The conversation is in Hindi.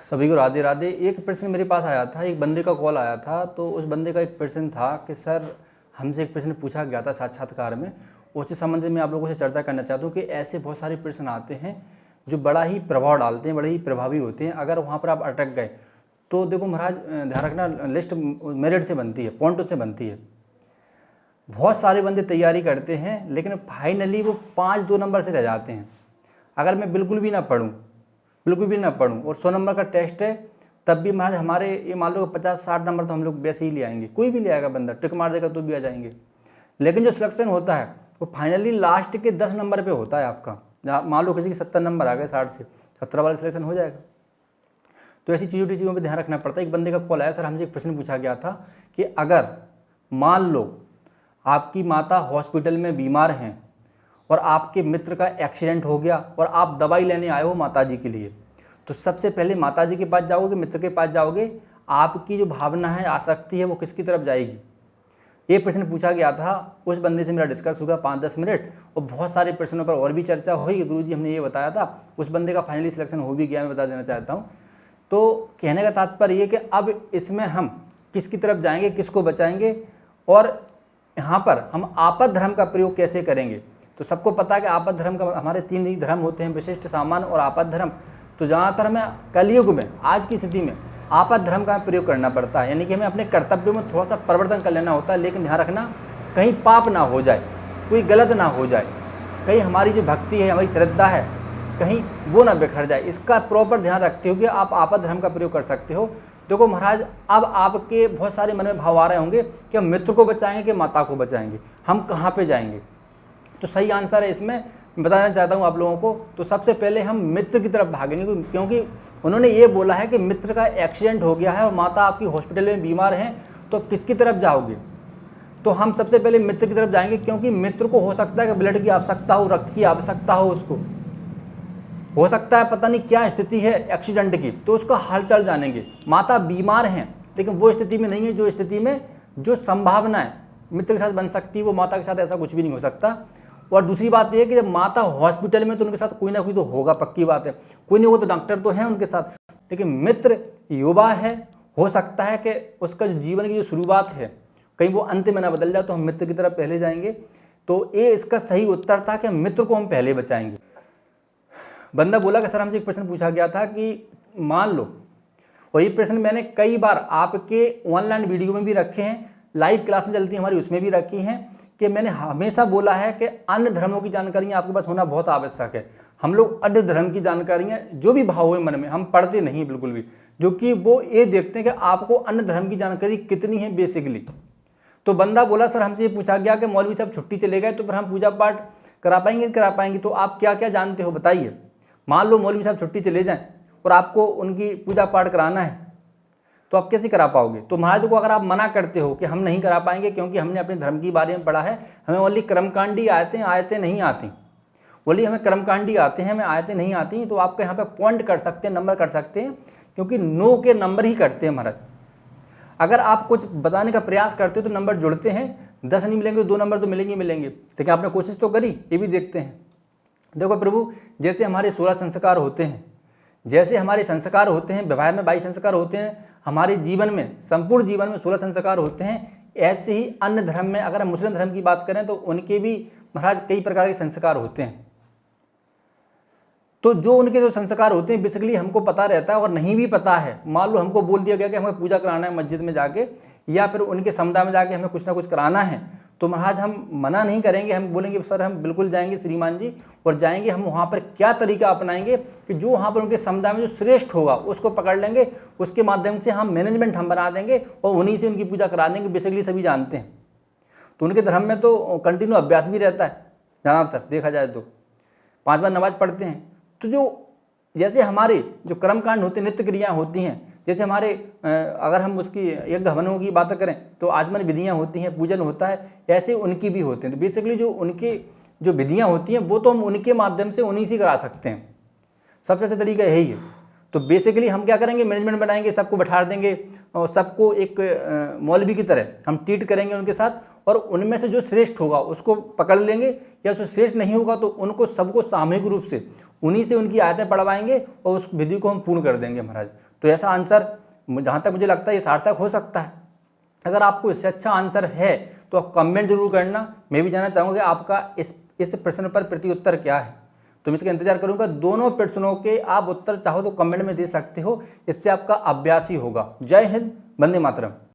सभी को राधे राधे। एक प्रश्न मेरे पास आया था, एक बंदे का कॉल आया था। तो उस बंदे का एक प्रश्न था कि सर हमसे एक प्रश्न पूछा गया था साक्षात्कार में, उससे संबंधित मैं आप लोगों से चर्चा करना चाहता हूँ कि ऐसे बहुत सारे प्रश्न आते हैं जो बड़ा ही प्रभाव डालते हैं, बड़े ही प्रभावी होते हैं। अगर वहाँ पर आप अटक गए तो देखो महाराज, ध्यान रखना, लिस्ट मेरिट से बनती है, पॉइंटों से बनती है। बहुत सारे बंदे तैयारी करते हैं लेकिन फाइनली वो 5-2 नंबर से रह जाते हैं। अगर मैं बिल्कुल भी ना पढ़ूँ और 100 नंबर का टेस्ट है, तब भी महाराज हमारे ये मान लो 50-60 नंबर तो हम लोग वैसे ही ले आएंगे। कोई भी ले आएगा, बंदा टिक मार देगा तो भी आ जाएंगे। लेकिन जो सिलेक्शन होता है वो फाइनली लास्ट के 10 नंबर पे होता है आपका। मान लो किसी के 70 नंबर आ गए, 60 से 70 वाला सिलेक्शन हो जाएगा। तो ऐसी चीज़ों पर ध्यान रखना पड़ता है। एक बंदे का कॉल आया, सर हमसे एक प्रश्न पूछा गया था कि अगर मान लो आपकी माता हॉस्पिटल में बीमार हैं और आपके मित्र का एक्सीडेंट हो गया और आप दवाई लेने आए हो माताजी के लिए, तो सबसे पहले माताजी के पास जाओगे, मित्र के पास जाओगे, आपकी जो भावना है, आसक्ति है, वो किसकी तरफ जाएगी? ये प्रश्न पूछा गया था। उस बंदे से मेरा डिस्कस हुआ 5-10 मिनट और बहुत सारे प्रश्नों पर और भी चर्चा हुई। गुरुजी हमने ये बताया था, उस बंदे का फाइनली सिलेक्शन हो भी गया, मैं बता देना चाहता हूँ। तो कहने का तात्पर्य ये कि अब इसमें हम किसकी तरफ जाएंगे, किसको बचाएंगे और यहाँ पर हम आपद धर्म का प्रयोग कैसे करेंगे। तो सबको पता है कि आपद धर्म का हमारे 3 ही धर्म होते हैं, विशिष्ट, सामान्य और आपद धर्म। तो ज़्यादातर हमें कलयुग में, आज की स्थिति में आपद धर्म का प्रयोग करना पड़ता है, यानी कि हमें अपने कर्तव्यों में थोड़ा सा परिवर्तन कर लेना होता है। लेकिन ध्यान रखना, कहीं पाप ना हो जाए, कोई गलत ना हो जाए, कहीं हमारी जो भक्ति है, हमारी श्रद्धा है, कहीं वो ना बिखर जाए। इसका प्रॉपर ध्यान रखते हुए आप आपद धर्म का प्रयोग कर सकते हो। देखो महाराज, अब आपके बहुत सारे मन में भाव आ रहे होंगे कि हम मित्र को बचाएंगे कि माता को बचाएंगे, हम कहाँ पे जाएंगे। तो सही आंसर है इसमें, मैं बताना चाहता हूँ आप लोगों को। तो सबसे पहले हम मित्र की तरफ भागेंगे, क्योंकि उन्होंने ये बोला है कि मित्र का एक्सीडेंट हो गया है और माता आपकी हॉस्पिटल में बीमार हैं, तो किसकी तरफ जाओगे? तो हम सबसे पहले मित्र की तरफ जाएंगे, क्योंकि मित्र को हो सकता है कि ब्लड की आवश्यकता हो, रक्त की आवश्यकता हो, उसको हो सकता है पता नहीं क्या स्थिति है एक्सीडेंट की, तो उसका हालचाल जानेंगे। माता बीमार हैं लेकिन वो स्थिति में नहीं है जो स्थिति में जो संभावना है मित्र के साथ बन सकती है, वो माता के साथ ऐसा कुछ भी नहीं हो सकता। और दूसरी बात यह है कि जब माता हॉस्पिटल में तो उनके साथ कोई ना कोई तो होगा, पक्की बात है, कोई नहीं होगा तो डॉक्टर तो हैं उनके साथ। लेकिन मित्र युवा है, हो सकता है कि उसका जो जीवन की जो शुरुआत है कहीं वो अंत में ना बदल जाए, तो हम मित्र की तरफ पहले जाएंगे। तो ये इसका सही उत्तर था कि मित्र को हम पहले बचाएंगे। बंदा बोला कि सर हमसे एक प्रश्न पूछा गया था कि मान लो, और ये प्रश्न मैंने कई बार आपके ऑनलाइन वीडियो में भी रखे हैं, लाइव क्लासेस चलती हैं हमारी उसमें भी रखी हैं, कि मैंने हमेशा बोला है कि अन्य धर्मों की जानकारियाँ आपके पास होना बहुत आवश्यक है। हम लोग अन्य धर्म की जानकारियाँ, जो भी भाव हुए मन में, हम पढ़ते नहीं बिल्कुल भी, जो कि वो ये देखते हैं कि आपको अन्य धर्म की जानकारी कितनी है बेसिकली। तो बंदा बोला सर हमसे ये पूछा गया कि मौलवी साहब छुट्टी चले गए तो फिर हम पूजा पाठ करा पाएंगे, करा पाएंगे, तो आप क्या क्या जानते हो बताइए। मान लो मौलवी साहब छुट्टी चले जाएं और आपको उनकी पूजा पाठ कराना है, तो आप कैसे करा पाओगे? तो महाराज को अगर आप मना करते हो कि हम नहीं करा पाएंगे क्योंकि हमने अपने धर्म के बारे में पढ़ा है, हमें ओनली कर्मकांडी आयतें नहीं आती, ओनली हमें कर्मकांडी आते हैं, हमें आयतें नहीं आती, तो आपको यहाँ पे पॉइंट कर सकते हैं, नंबर कर सकते हैं, क्योंकि नो के नंबर ही कटते हैं महाराज। अगर आप कुछ बताने का प्रयास करते हो तो नंबर जुड़ते हैं, 10 नहीं मिलेंगे 2 नंबर तो मिलेंगे। लेकिन आपने कोशिश तो करी, ये भी देखते हैं। देखो प्रभु, जैसे हमारे 16 संस्कार होते हैं, जैसे हमारे संस्कार होते हैं, व्यवहार में 22 संस्कार होते हैं, हमारे जीवन में, संपूर्ण जीवन में 16 संस्कार होते हैं, ऐसे ही अन्य धर्म में, अगर हम मुस्लिम धर्म की बात करें तो उनके भी महाराज कई प्रकार के संस्कार होते हैं। तो जो उनके जो संस्कार होते हैं बेसिकली हमको पता रहता है, और नहीं भी पता है, मान लो हमको बोल दिया गया कि हमें पूजा कराना है मस्जिद में जाके, या फिर उनके समुदाय में जाके हमें कुछ ना कुछ कराना है, तो महाराज हम मना नहीं करेंगे, हम बोलेंगे सर हम बिल्कुल जाएंगे श्रीमान जी, और जाएंगे हम वहाँ पर क्या तरीका अपनाएंगे कि जो वहाँ पर उनके समुदाय में जो श्रेष्ठ होगा उसको पकड़ लेंगे, उसके माध्यम से हम मैनेजमेंट हम बना देंगे और उन्हीं से उनकी पूजा करा देंगे। बेसिकली सभी जानते हैं। तो उनके धर्म में तो कंटिन्यू अभ्यास भी रहता है, ज़्यादातर देखा जाए तो 5 बार नमाज पढ़ते हैं। तो जो जैसे हमारे जो कर्मकांड होते हैं, नित्य क्रियाएँ होती हैं, जैसे हमारे अगर हम उसकी यज्ञ हवनों की बात करें तो आचमन विधियाँ होती हैं, पूजन होता है, ऐसे उनकी भी होते हैं। तो बेसिकली जो उनकी जो विधियाँ होती हैं वो तो हम उनके माध्यम से उन्हीं से करा सकते हैं। सबसे अच्छा तरीका यही है। तो बेसिकली हम क्या करेंगे, मैनेजमेंट बनाएंगे, सबको बैठा देंगे और सबको एक मौलवी की तरह हम ट्रीट करेंगे उनके साथ, और उनमें से जो श्रेष्ठ होगा उसको पकड़ लेंगे, या जो श्रेष्ठ नहीं होगा तो उनको सबको सामूहिक रूप से उन्हीं से उनकी आयतें पढ़वाएंगे और उस विधि को हम पूर्ण कर देंगे महाराज। तो ऐसा आंसर जहाँ तक मुझे लगता है ये सार्थक हो सकता है। अगर आपको इससे अच्छा आंसर है तो आप कमेंट जरूर करना। मैं भी जानना चाहूँगा कि आपका इस प्रश्न पर प्रति उत्तर क्या है। तो मैं इसका इंतजार करूँगा। दोनों प्रश्नों के आप उत्तर चाहो तो कमेंट में दे सकते हो, इससे आपका अभ्यास ही होगा। जय हिंद, वंदे मातरम।